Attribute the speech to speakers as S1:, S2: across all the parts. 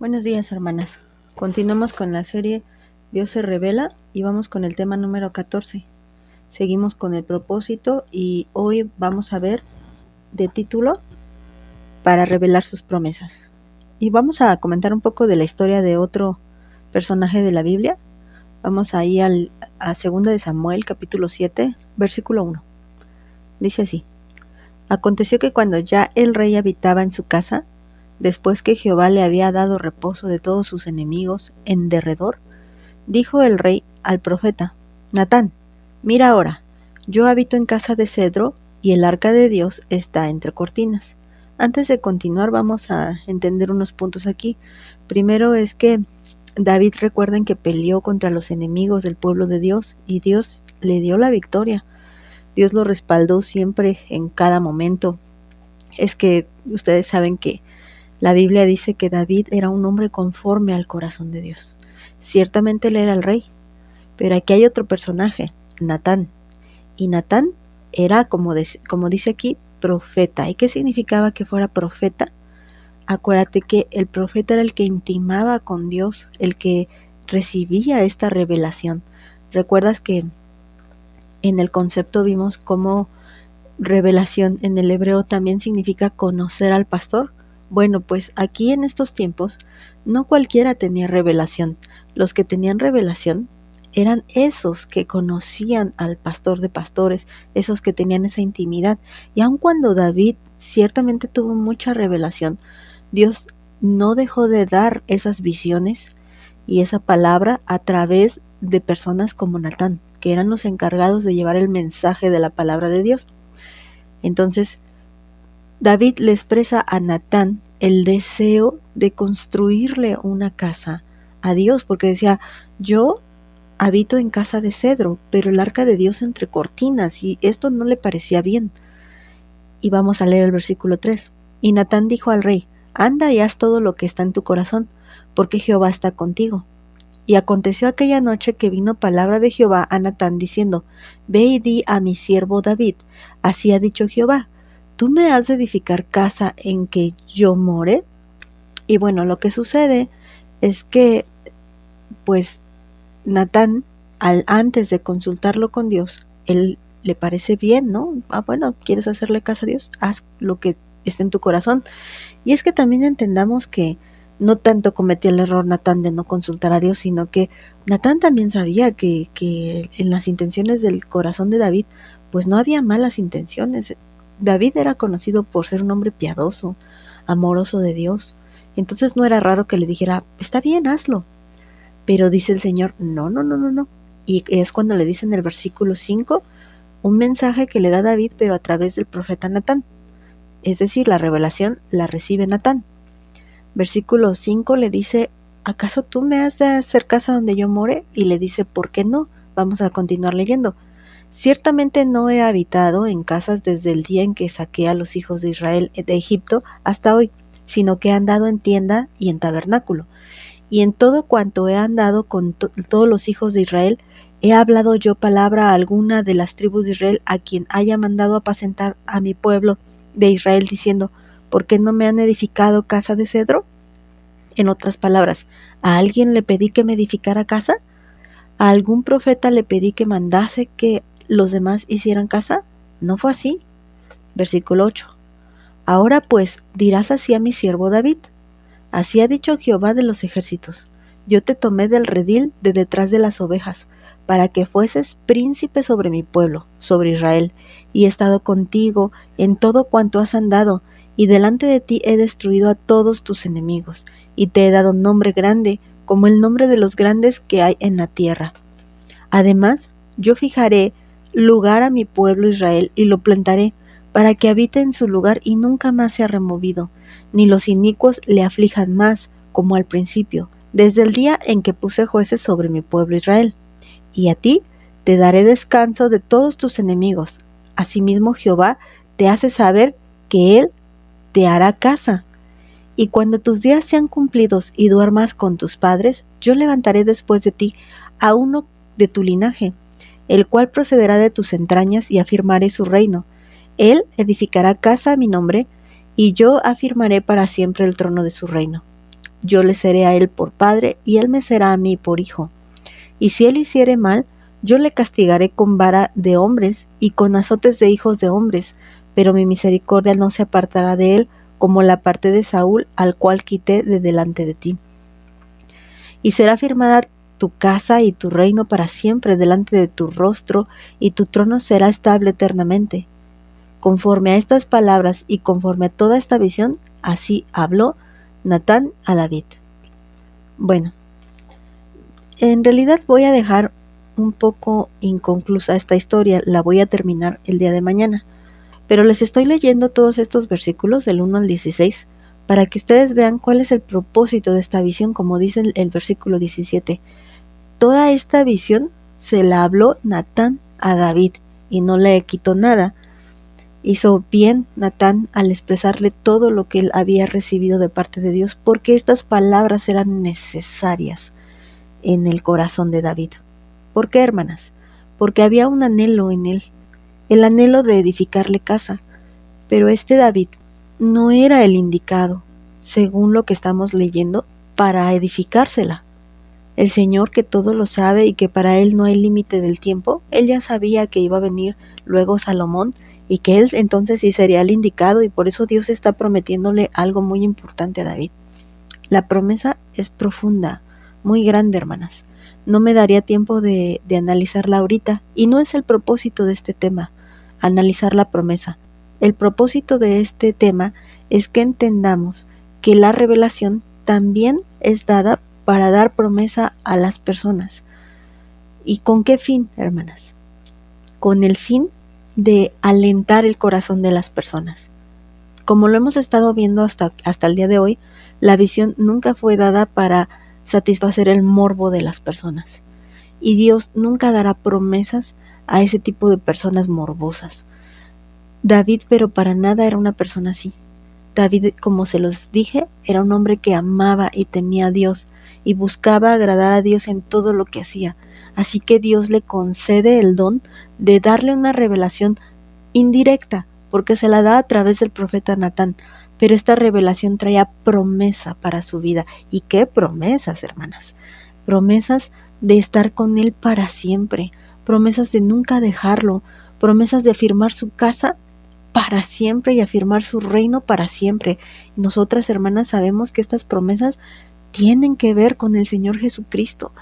S1: Buenos días, hermanas. Continuamos con la serie Dios se revela y vamos con el tema número 14. Seguimos con el propósito y hoy vamos a ver de título para revelar sus promesas. Y vamos a comentar un poco de la historia de otro personaje de la Biblia. Vamos ahí a 2 de Samuel, capítulo 7, versículo 1. Dice así: Aconteció que cuando ya el rey habitaba en su casa, después que Jehová le había dado reposo de todos sus enemigos en derredor, dijo el rey al profeta: Natán, mira ahora, yo habito en casa de cedro y el arca de Dios está entre cortinas. Antes de continuar vamos a entender unos puntos aquí. Primero es que David, recuerden que peleó contra los enemigos del pueblo de Dios y Dios le dio la victoria. Dios lo respaldó siempre en cada momento. Es que ustedes saben que la Biblia dice que David era un hombre conforme al corazón de Dios. Ciertamente él era el rey, pero aquí hay otro personaje, Natán. Y Natán era, como dice aquí, profeta. ¿Y qué significaba que fuera profeta? Acuérdate que el profeta era el que intimaba con Dios, el que recibía esta revelación. ¿Recuerdas que en el concepto vimos cómo revelación en el hebreo también significa conocer al pastor? Bueno, pues aquí en estos tiempos no cualquiera tenía revelación. Los que tenían revelación eran esos que conocían al pastor de pastores, esos que tenían esa intimidad. Y aun cuando David ciertamente tuvo mucha revelación, Dios no dejó de dar esas visiones y esa palabra a través de personas como Natán, que eran los encargados de llevar el mensaje de la palabra de Dios. Entonces, David le expresa a Natán el deseo de construirle una casa a Dios, porque decía: yo habito en casa de cedro, pero el arca de Dios entre cortinas, y esto no le parecía bien. Y vamos a leer el versículo 3. Y Natán dijo al rey: anda y haz todo lo que está en tu corazón, porque Jehová está contigo. Y aconteció aquella noche que vino palabra de Jehová a Natán diciendo: ve y di a mi siervo David, así ha dicho Jehová, ¿tú me has de edificar casa en que yo more? Y bueno, lo que sucede es que, pues, Natán, antes de consultarlo con Dios, él le parece bien, ¿no? Bueno, ¿quieres hacerle casa a Dios? Haz lo que esté en tu corazón. Y es que también entendamos que no tanto cometía el error Natán de no consultar a Dios, sino que Natán también sabía que en las intenciones del corazón de David, pues no había malas intenciones. David era conocido por ser un hombre piadoso, amoroso de Dios. Entonces no era raro que le dijera: está bien, hazlo. Pero dice el Señor: no, no, no, no, no. Y es cuando le dice en el versículo 5 un mensaje que le da David, pero a través del profeta Natán. Es decir, la revelación la recibe Natán. Versículo 5 le dice: ¿acaso tú me has de hacer casa donde yo more? Y le dice: ¿por qué no? Vamos a continuar leyendo. Ciertamente no he habitado en casas desde el día en que saqué a los hijos de Israel de Egipto hasta hoy, sino que he andado en tienda y en tabernáculo. Y en todo cuanto he andado con todos los hijos de Israel, he hablado yo palabra a alguna de las tribus de Israel, a quien haya mandado apacentar a mi pueblo de Israel, diciendo: ¿por qué no me han edificado casa de cedro? En otras palabras, ¿a alguien le pedí que me edificara casa? ¿A algún profeta le pedí que mandase que los demás hicieran casa? No fue así. Versículo 8. Ahora pues dirás así a mi siervo David: así ha dicho Jehová de los ejércitos: yo te tomé del redil de detrás de las ovejas, para que fueses príncipe sobre mi pueblo, sobre Israel, y he estado contigo en todo cuanto has andado, y delante de ti he destruido a todos tus enemigos, y te he dado nombre grande, como el nombre de los grandes que hay en la tierra. Además, yo fijaré lugar a mi pueblo Israel, y lo plantaré, para que habite en su lugar y nunca más sea removido, ni los inicuos le aflijan más, como al principio, desde el día en que puse jueces sobre mi pueblo Israel. Y a ti te daré descanso de todos tus enemigos. Asimismo Jehová te hace saber que Él te hará casa. Y cuando tus días sean cumplidos y duermas con tus padres, yo levantaré después de ti a uno de tu linaje, el cual procederá de tus entrañas, y afirmaré su reino. Él edificará casa a mi nombre, y yo afirmaré para siempre el trono de su reino. yo le seré a él por padre, y él me será a mí por hijo. Y si él hiciere mal, yo le castigaré con vara de hombres y con azotes de hijos de hombres, pero mi misericordia no se apartará de él, como la parte de Saúl, al cual quité de delante de ti. Y será firmada tu casa y tu reino para siempre delante de tu rostro, y tu trono será estable eternamente. Conforme a estas palabras y conforme a toda esta visión, así habló Natán a David. Bueno, en realidad voy a dejar un poco inconclusa esta historia, la voy a terminar el día de mañana, pero les estoy leyendo todos estos versículos del 1 al 16 para que ustedes vean cuál es el propósito de esta visión, como dice el versículo 17. Toda esta visión se la habló Natán a David y no le quitó nada. Hizo bien Natán al expresarle todo lo que él había recibido de parte de Dios, porque estas palabras eran necesarias en el corazón de David. ¿Por qué, hermanas? Porque había un anhelo en él, el anhelo de edificarle casa, pero este David no era el indicado, según lo que estamos leyendo, para edificársela. El Señor, que todo lo sabe y que para él no hay límite del tiempo, él ya sabía que iba a venir luego Salomón y que él entonces sí sería el indicado, y por eso Dios está prometiéndole algo muy importante a David. La promesa es profunda, muy grande, hermanas. No me daría tiempo de analizarla ahorita, y no es el propósito de este tema, analizar la promesa. El propósito de este tema es que entendamos que la revelación también es dada para dar promesa a las personas. ¿Y con qué fin, hermanas? Con el fin de alentar el corazón de las personas. Como lo hemos estado viendo hasta el día de hoy, la visión nunca fue dada para satisfacer el morbo de las personas. Y Dios nunca dará promesas a ese tipo de personas morbosas. David, pero para nada era una persona así. David, como se los dije, era un hombre que amaba y temía a Dios y buscaba agradar a Dios en todo lo que hacía. Así que Dios le concede el don de darle una revelación indirecta, porque se la da a través del profeta Natán, pero esta revelación traía promesa para su vida. ¿Y qué promesas, hermanas? Promesas de estar con él para siempre, promesas de nunca dejarlo, promesas de afirmar su casa para siempre y afirmar su reino para siempre. Nosotras, hermanas, sabemos que estas promesas tienen que ver con el Señor Jesucristo.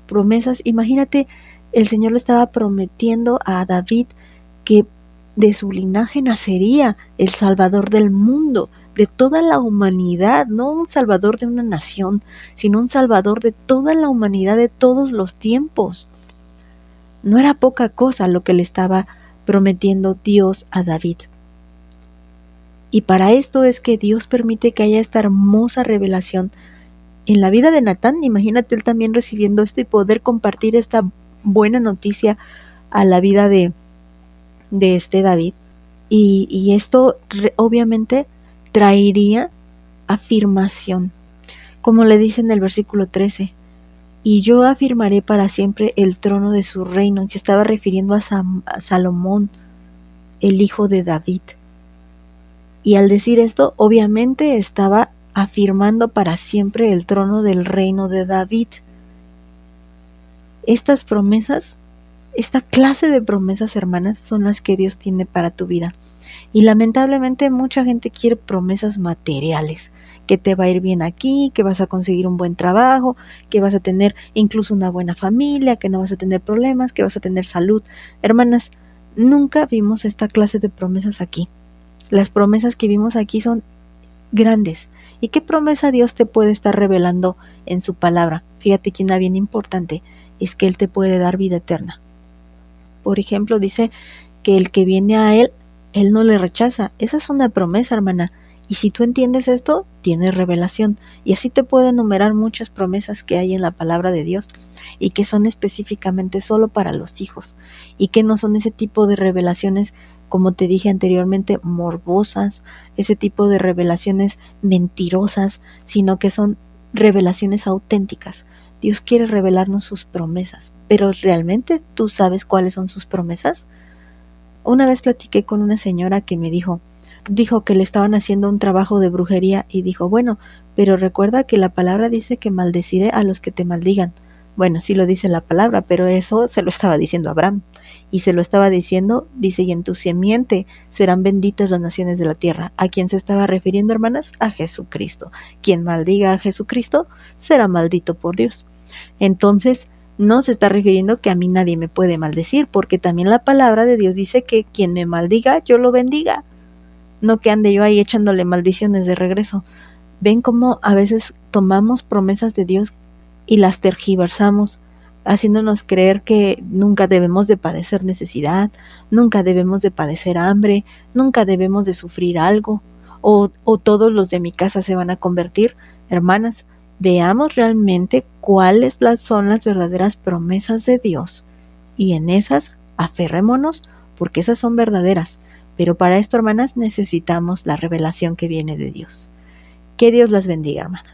S1: Promesas, imagínate, el Señor le estaba prometiendo a David que de su linaje nacería el Salvador del mundo, de toda la humanidad, no un Salvador de una nación, sino un Salvador de toda la humanidad, de todos los tiempos. No era poca cosa lo que le estaba prometiendo Dios a David. Y para esto es que Dios permite que haya esta hermosa revelación en la vida de Natán. Imagínate él también recibiendo esto y poder compartir esta buena noticia a la vida de este David. Y esto obviamente traería afirmación, como le dice en el versículo 13. Y yo afirmaré para siempre el trono de su reino. Y se estaba refiriendo a Salomón, el hijo de David. Y al decir esto, obviamente estaba afirmando para siempre el trono del reino de David. Estas promesas, esta clase de promesas, hermanas, son las que Dios tiene para tu vida. Y lamentablemente mucha gente quiere promesas materiales, que te va a ir bien aquí, que vas a conseguir un buen trabajo, que vas a tener incluso una buena familia, que no vas a tener problemas, que vas a tener salud. Hermanas, nunca vimos esta clase de promesas aquí. Las promesas que vimos aquí son grandes. ¿Y qué promesa Dios te puede estar revelando en su palabra? Fíjate que una bien importante es que Él te puede dar vida eterna. Por ejemplo, dice que el que viene a Él, Él no le rechaza. Esa es una promesa, hermana. Y si tú entiendes esto, tienes revelación. Y así te puedo enumerar muchas promesas que hay en la palabra de Dios y que son específicamente solo para los hijos y que no son ese tipo de revelaciones, como te dije anteriormente, morbosas, ese tipo de revelaciones mentirosas, sino que son revelaciones auténticas. Dios quiere revelarnos sus promesas, pero ¿realmente tú sabes cuáles son sus promesas? Una vez platiqué con una señora que me dijo, dijo que le estaban haciendo un trabajo de brujería y dijo, bueno, pero recuerda que la palabra dice que maldeciré a los que te maldigan. Bueno, sí lo dice la palabra, pero eso se lo estaba diciendo a Abraham. Y se lo estaba diciendo, dice, y en tu simiente serán benditas las naciones de la tierra. ¿A quién se estaba refiriendo, hermanas? A Jesucristo. Quien maldiga a Jesucristo será maldito por Dios. Entonces, no se está refiriendo que a mí nadie me puede maldecir, porque también la palabra de Dios dice que quien me maldiga, yo lo bendiga. No que ande yo ahí echándole maldiciones de regreso. Ven cómo a veces tomamos promesas de Dios y las tergiversamos, haciéndonos creer que nunca debemos de padecer necesidad, nunca debemos de padecer hambre, nunca debemos de sufrir algo, o todos los de mi casa se van a convertir. Hermanas, veamos realmente cuáles son las verdaderas promesas de Dios y en esas aferrémonos porque esas son verdaderas. Pero para esto, hermanas, necesitamos la revelación que viene de Dios. Que Dios las bendiga, hermanas.